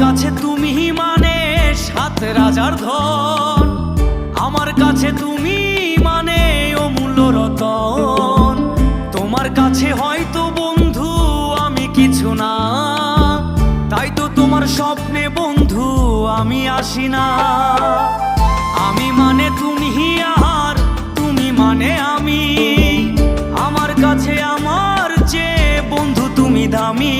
কাছে তুমি মানে সাত রাজার ধন, আমার কাছে তুমি মানে অমূল্য রতন। তোমার কাছে হয়তো বন্ধু আমি কিছু না, তাই তো তোমার স্বপ্নে বন্ধু আমি আসি না। আমি মানে তুমি আর তুমি মানে আমি, আমার কাছে আমার চেয়ে বন্ধু তুমি দামি।